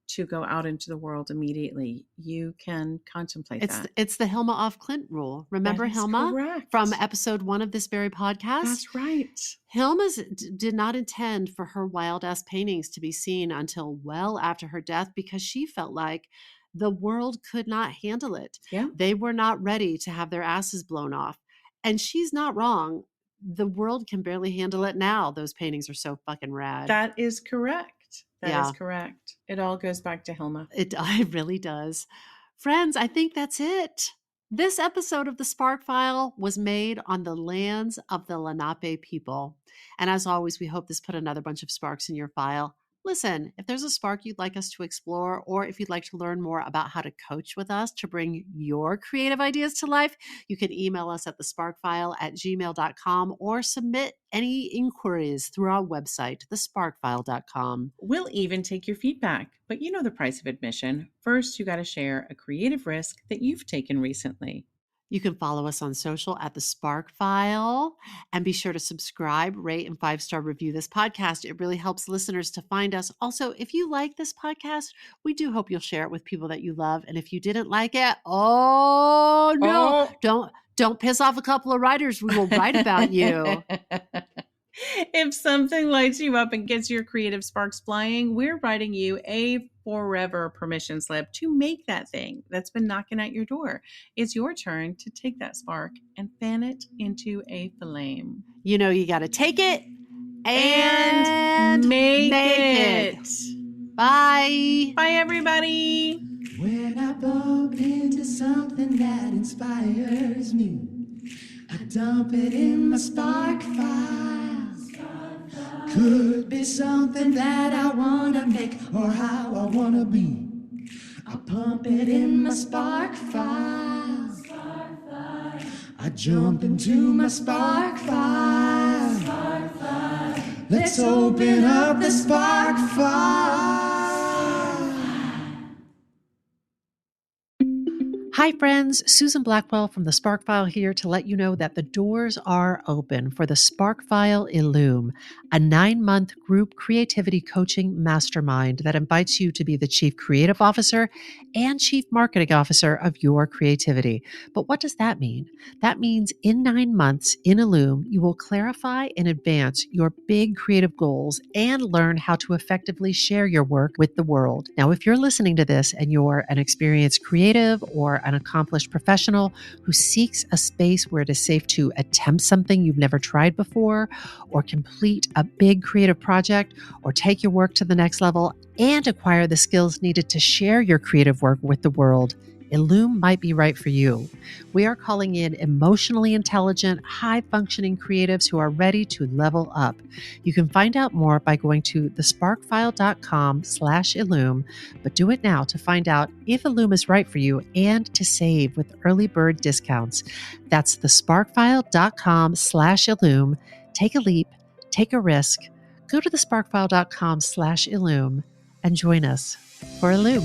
to go out into the world immediately. You can contemplate that. It's the Hilma off Clint rule. Remember Hilma correct. from episode 1 of this very podcast? That's right. Hilma did not intend for her wild-ass paintings to be seen until well after her death, because she felt like the world could not handle it. Yeah. They were not ready to have their asses blown off. And she's not wrong. The world can barely handle it now. Those paintings are so fucking rad. That is correct. That Yeah. is correct. It all goes back to Hilma. It really does. Friends, I think that's it. This episode of the Spark File was made on the lands of the Lenape people. And as always, we hope this put another bunch of sparks in your file. Listen, if there's a spark you'd like us to explore, or if you'd like to learn more about how to coach with us to bring your creative ideas to life, you can email us at thesparkfile@gmail.com or submit any inquiries through our website, thesparkfile.com. We'll even take your feedback, but you know the price of admission. First, you got to share a creative risk that you've taken recently. You can follow us on social at The Spark File, and be sure to subscribe, rate, and 5-star review this podcast. It really helps listeners to find us. Also, if you like this podcast, we do hope you'll share it with people that you love. And if you didn't like it, don't piss off a couple of writers. We will write about you. If something lights you up and gets your creative sparks flying, we're writing you a forever permission slip to make that thing that's been knocking at your door. It's your turn to take that spark and fan it into a flame. You know, you got to take it and make it. Bye. Bye, everybody. When I bump into something that inspires me, I dump it in my spark file. Could be something that I wanna make or how I wanna be. I pump it in my spark file. I jump into my spark file. Let's open up the spark file. Hi, friends. Susan Blackwell from the Spark File here to let you know that the doors are open for the Spark File Illume, a 9-month group creativity coaching mastermind that invites you to be the chief creative officer and chief marketing officer of your creativity. But what does that mean? That means in 9 months in Illume, you will clarify and advance your big creative goals and learn how to effectively share your work with the world. Now, if you're listening to this and you're an experienced creative or an accomplished professional who seeks a space where it is safe to attempt something you've never tried before, or complete a big creative project, or take your work to the next level and acquire the skills needed to share your creative work with the world, Illume might be right for you. We are calling in emotionally intelligent, high-functioning creatives who are ready to level up. You can find out more by going to thesparkfile.com/Illume, but do it now to find out if Illume is right for you and to save with early bird discounts. That's thesparkfile.com/Illume. Take a leap, take a risk. Go to thesparkfile.com/Illume and join us for Illume.